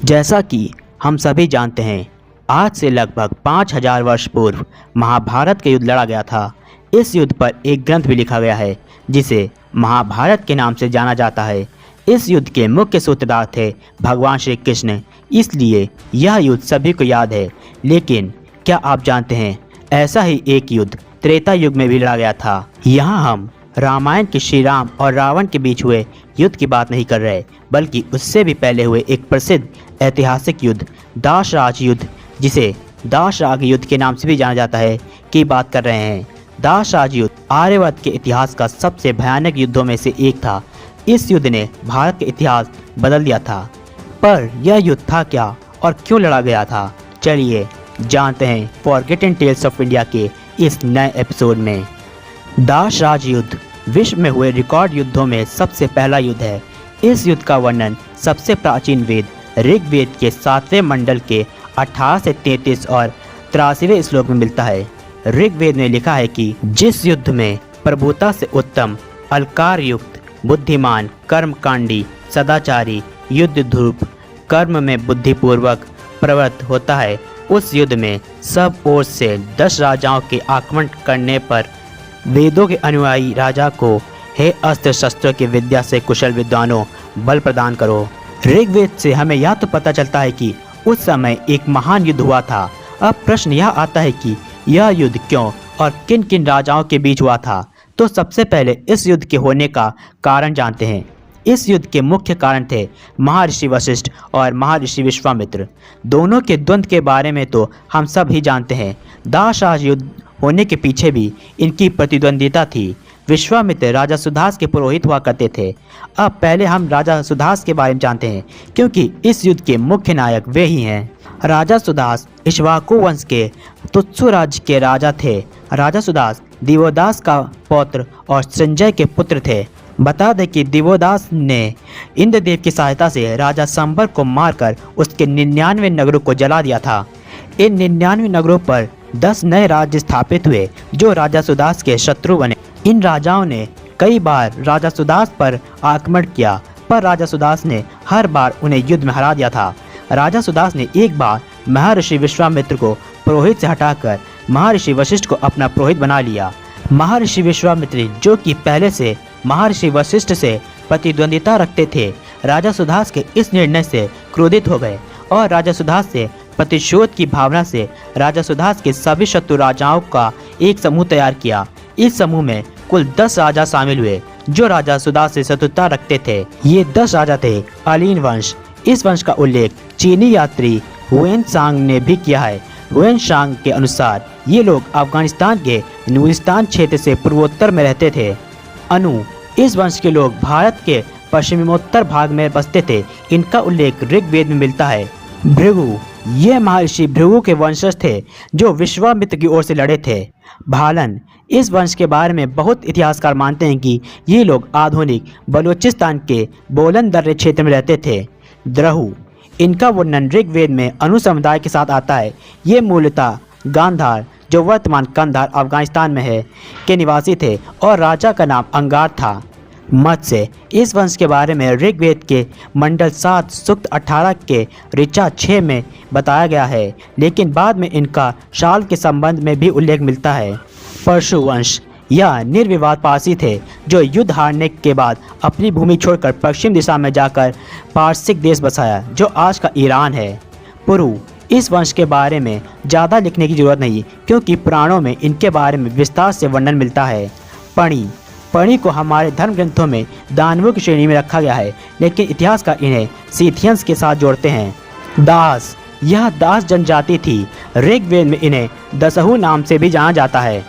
जैसा कि हम सभी जानते हैं, आज से लगभग 5000 वर्ष पूर्व महाभारत का युद्ध लड़ा गया था। इस युद्ध पर एक ग्रंथ भी लिखा गया है जिसे महाभारत के नाम से जाना जाता है। इस युद्ध के मुख्य सूत्रधार थे भगवान श्री कृष्ण, इसलिए यह युद्ध सभी को याद है। लेकिन क्या आप जानते हैं, ऐसा ही एक युद्ध त्रेता युग में भी लड़ा गया था। यहाँ हम रामायण के श्री राम और रावण के बीच हुए युद्ध की बात नहीं कर रहे, बल्कि उससे भी पहले हुए एक प्रसिद्ध ऐतिहासिक युद्ध दासराज युद्ध, जिसे दासराज युद्ध के नाम से भी जाना जाता है, की बात कर रहे हैं। दासराज युद्ध आर्यवर्त के इतिहास का सबसे भयानक युद्धों में से एक था। इस युद्ध ने भारत का इतिहास बदल दिया था। पर यह युद्ध था क्या और क्यों लड़ा गया था, चलिए जानते हैं फॉरगेटन टेल्स ऑफ इंडिया के इस नए एपिसोड में। दासराज युद्ध विश्व में हुए रिकॉर्ड युद्धों में सबसे पहला युद्ध है। इस युद्ध का वर्णन सबसे प्राचीन वेद ऋग्वेद के 7वें मंडल के 18 से 33 और 83वें श्लोक में मिलता है। ऋग्वेद में लिखा है कि जिस युद्ध में प्रभुता से उत्तम, अलकार युक्त, बुद्धिमान, कर्मकांडी, सदाचारी, युद्ध ध्रुव, कर्म में बुद्धिपूर्वक प्रवृत्त होता है, उस युद्ध में सब ओर से 10 राजाओं के आक्रमण करने पर वेदों के अनुयायी राजा को, हे अस्त्र शस्त्रों की विद्या से कुशल विद्वानों, बल प्रदान करो। ऋग्वेद से हमें यह तो पता चलता है कि उस समय एक महान युद्ध हुआ था। अब प्रश्न यह आता है कि यह युद्ध क्यों और किन किन राजाओं के बीच हुआ था। तो सबसे पहले इस युद्ध के होने का कारण जानते हैं। इस युद्ध के मुख्य कारण थे महर्षि वशिष्ठ और महर्षि विश्वामित्र। दोनों के द्वंद्व के बारे में तो हम सब ही जानते हैं। दासराज युद्ध होने के पीछे भी इनकी प्रतिद्वंदिता थी। विश्वामित्र राजा सुदास के पुरोहित हुआ करते थे। अब पहले हम राजा सुदास के बारे में जानते हैं, क्योंकि इस युद्ध के मुख्य नायक वे ही हैं। राजा सुदास इक्ष्वाकु वंश के तुत्सु राज्य के राजा थे। राजा सुदास दिवोदास का पौत्र और संजय के पुत्र थे। बता दें कि दिवोदास ने इंद्रदेव की सहायता से राजा संबर को मारकर उसके 99 नगरों को जला दिया था। इन 99 नगरों पर 10 नए राज्य स्थापित हुए जो राजा सुदास के शत्रु बने। इन राजाओं ने कई बार राजा सुदास पर आक्रमण किया, पर राजा सुदास ने हर बार उन्हें युद्ध में हरा दिया था। राजा सुदास ने एक बार महर्षि विश्वामित्र को पुरोहित से हटाकर महर्षि वशिष्ठ को अपना पुरोहित बना लिया। महर्षि विश्वामित्र, जो कि पहले से महर्षि वशिष्ठ से प्रतिद्वंदिता रखते थे, राजा सुदास के इस निर्णय से क्रोधित हो गए और राजा सुदास से प्रतिशोध की भावना से राजा सुदास के सभी शत्रु राजाओं का एक समूह तैयार किया। इस समूह में कुल 10 राजा शामिल हुए जो राजा सुदास से शत्रुता रखते थे। ये 10 राजा थे अलीन वंश। इस वंश का उल्लेख चीनी यात्री हुएन सांग ने भी किया है। हुएन सांग के अनुसार ये लोग अफगानिस्तान के नूरिस्तान क्षेत्र से पूर्वोत्तर में रहते थे। अनु, इस वंश के लोग भारत के पश्चिमोत्तर भाग में बसते थे। इनका उल्लेख ऋग्वेद में मिलता है। भृगु, ये महर्षि भृगु के वंशज थे जो विश्वामित्र की ओर से लड़े थे। भालन, इस वंश के बारे में बहुत इतिहासकार मानते हैं कि ये लोग आधुनिक बलूचिस्तान के बोलन दर्रे क्षेत्र में रहते थे। द्रहु, इनका वर्णन ऋग्वेद में अनु समुदाय के साथ आता है। ये मूलतः गांधार, जो वर्तमान कंधार अफगानिस्तान में है, के निवासी थे और राजा का नाम अंगार था। मत्स्य, इस वंश के बारे में ऋग्वेद के मंडल 7 सूक्त 18 के ऋचा 6 में बताया गया है, लेकिन बाद में इनका शाल के संबंध में भी उल्लेख मिलता है। परशु वंश, यह निर्विवाद पारसी थे जो युद्ध हारने के बाद अपनी भूमि छोड़कर पश्चिम दिशा में जाकर पारसिक देश बसाया, जो आज का ईरान है। पुरु, इस वंश के बारे में ज़्यादा लिखने की जरूरत नहीं, क्योंकि पुराणों में इनके बारे में विस्तार से वर्णन मिलता है। पणी को हमारे धर्म ग्रंथों में दानवों की श्रेणी में रखा गया है, लेकिन इतिहासकार इन्हें सीथियंस के साथ जोड़ते हैं। दास, यह दास जनजाति थी। ऋग्वेद में इन्हें दसहु नाम से भी जाना जाता है।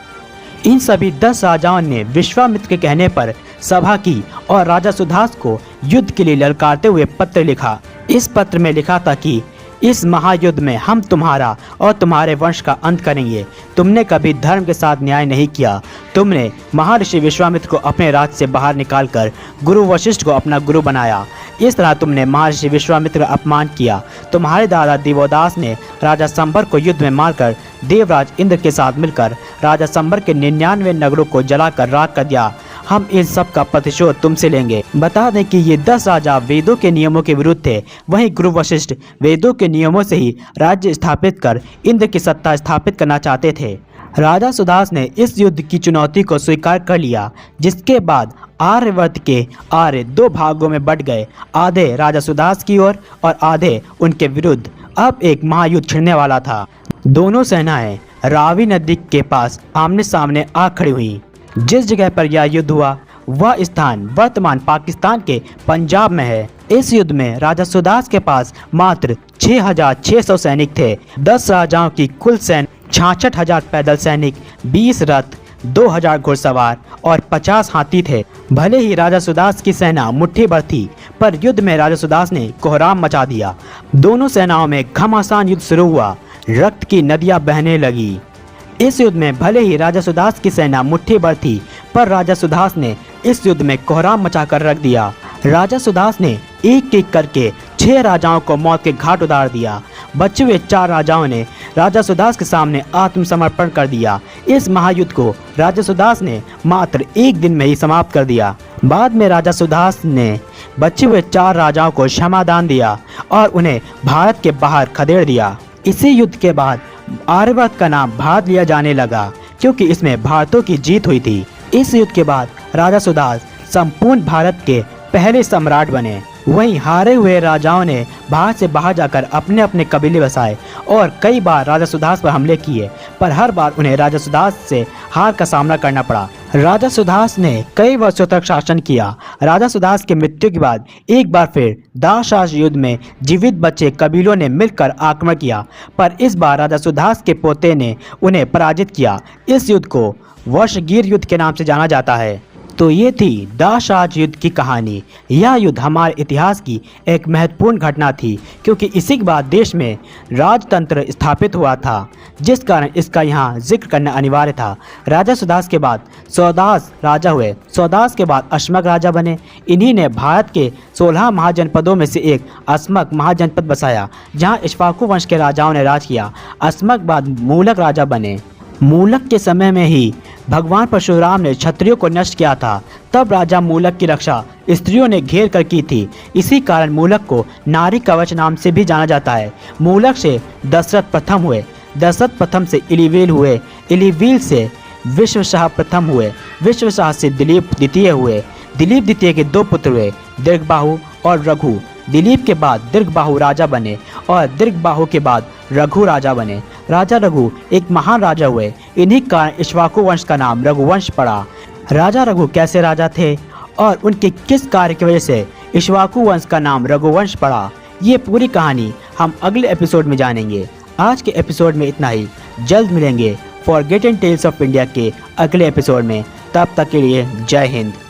इन सभी 10 राजाओं ने विश्वामित्र के कहने पर सभा की और राजा सुदास को युद्ध के लिए ललकारते हुए पत्र लिखा। इस पत्र में लिखा था कि इस महायुद्ध में हम तुम्हारा और तुम्हारे वंश का अंत करेंगे। तुमने कभी धर्म के साथ न्याय नहीं किया। तुमने महर्षि विश्वामित्र को अपने राज्य से बाहर निकालकर गुरु वशिष्ठ को अपना गुरु बनाया। इस तरह तुमने महर्षि विश्वामित्र का अपमान किया। तुम्हारे दादा दिवोदास ने राजा संबर को युद्ध में मारकर देवराज इंद्र के साथ मिलकर राजा संबर के 99 नगरों को जलाकर राख कर दिया। हम इन सब का प्रतिशोध तुमसे लेंगे। बता दें कि ये 10 राजा वेदों के नियमों के विरुद्ध थे। वहीं गुरु वशिष्ठ वेदों के नियमों से ही राज्य स्थापित कर इंद्र की सत्ता स्थापित करना चाहते थे। राजा सुदास ने इस युद्ध की चुनौती को स्वीकार कर लिया, जिसके बाद आर्यवर्त के आर्य 2 भागों में बंट गए, आधे राजा सुदास की ओर और आधे उनके विरुद्ध। अब एक महायुद्ध छिड़ने वाला था। दोनों सेनाएं रावी नदी के पास आमने सामने आ खड़ी हुई। जिस जगह पर यह युद्ध हुआ वह स्थान वर्तमान पाकिस्तान के पंजाब में है। इस युद्ध में राजा सुदास के पास मात्र 6,600 सैनिक थे। 10 राजाओं की कुल सैन्य 66,000 पैदल सैनिक, 20 रथ, 2,000 घुड़सवार और 50 हाथी थे। भले ही राजा सुदास की सेना मुट्ठी भर थी, पर युद्ध में राजा सुदास ने कोहराम मचा दिया। दोनों सेनाओं में घमासान युद्ध शुरू हुआ। रक्त की नदियां बहने लगी। इस युद्ध में भले ही राजा सुदास की सेना मुट्ठी भर थी, पर राजा सुदास ने इस युद्ध में कोहराम मचाकर रख दिया। राजा सुदास ने एक एक करके 6 राजाओं को मौत के घाट उतार दिया। बचे हुए 4 राजाओं ने राजा सुदास के सामने आत्मसमर्पण कर दिया। इस महायुद्ध को राजा सुदास ने मात्र 1 दिन में ही समाप्त कर दिया। बाद में राजा सुदास ने बचे हुए 4 राजाओं को क्षमादान दिया और उन्हें भारत के बाहर खदेड़ दिया। इसी युद्ध के बाद आर्यवर्त का नाम भारत लिया जाने लगा, क्योंकि इसमें भारतों की जीत हुई थी। इस युद्ध के बाद राजा सुदास संपूर्ण भारत के पहले सम्राट बने। वहीं हारे हुए राजाओं ने भारत से बाहर जाकर अपने अपने कबीले बसाए और कई बार राजा सुदास पर हमले किए, पर हर बार उन्हें राजा सुदास से हार का सामना करना पड़ा। राजा सुदास ने कई वर्षों तक शासन किया। राजा सुदास की मृत्यु के बाद एक बार फिर दासशास युद्ध में जीवित बचे कबीलों ने मिलकर आक्रमण किया, पर इस बार राजा सुदास के पोते ने उन्हें पराजित किया। इस युद्ध को वर्षगीर युद्ध के नाम से जाना जाता है। तो ये थी दासशास युद्ध की कहानी। यह युद्ध हमारे इतिहास की एक महत्वपूर्ण घटना थी, क्योंकि इसी के बाद देश में राजतंत्र स्थापित हुआ था, जिस कारण इसका यहाँ जिक्र करना अनिवार्य था। राजा सुदास के बाद सौदास राजा हुए। सौदास के बाद अश्मक राजा बने। इन्हीं ने भारत के 16 महाजनपदों में से एक अस्मक महाजनपद बसाया, जहाँ इक्ष्वाकु वंश के राजाओं ने राज किया। अस्मक बाद मूलक राजा बने। मूलक के समय में ही भगवान परशुराम ने क्षत्रियों को नष्ट किया था। तब राजा मूलक की रक्षा स्त्रियों ने घेर कर की थी। इसी कारण मूलक को नारी कवच नाम से भी जाना जाता है। मूलक से दशरथ प्रथम हुए। दशरथ प्रथम से इलिवेल हुए। इलिवेल से विश्वशाह प्रथम हुए। विश्वशाह से दिलीप द्वितीय हुए। दिलीप द्वितीय के 2 पुत्र हुए, दीर्घबाहु और रघु। दिलीप के बाद दीर्घबाहु राजा बने और दीर्घबाहु के बाद रघु राजा बने। राजा रघु एक महान राजा हुए। इन्हीं कारण इक्ष्वाकु वंश का नाम रघुवंश पड़ा। राजा रघु कैसे राजा थे और उनके किस कार्य की वजह से इक्ष्वाकु वंश का नाम रघुवंश पड़ा, ये पूरी कहानी हम अगले एपिसोड में जानेंगे। आज के एपिसोड में इतना ही। जल्द मिलेंगे फॉरगेटन टेल्स ऑफ इंडिया के अगले एपिसोड में। तब तक के लिए जय हिंद।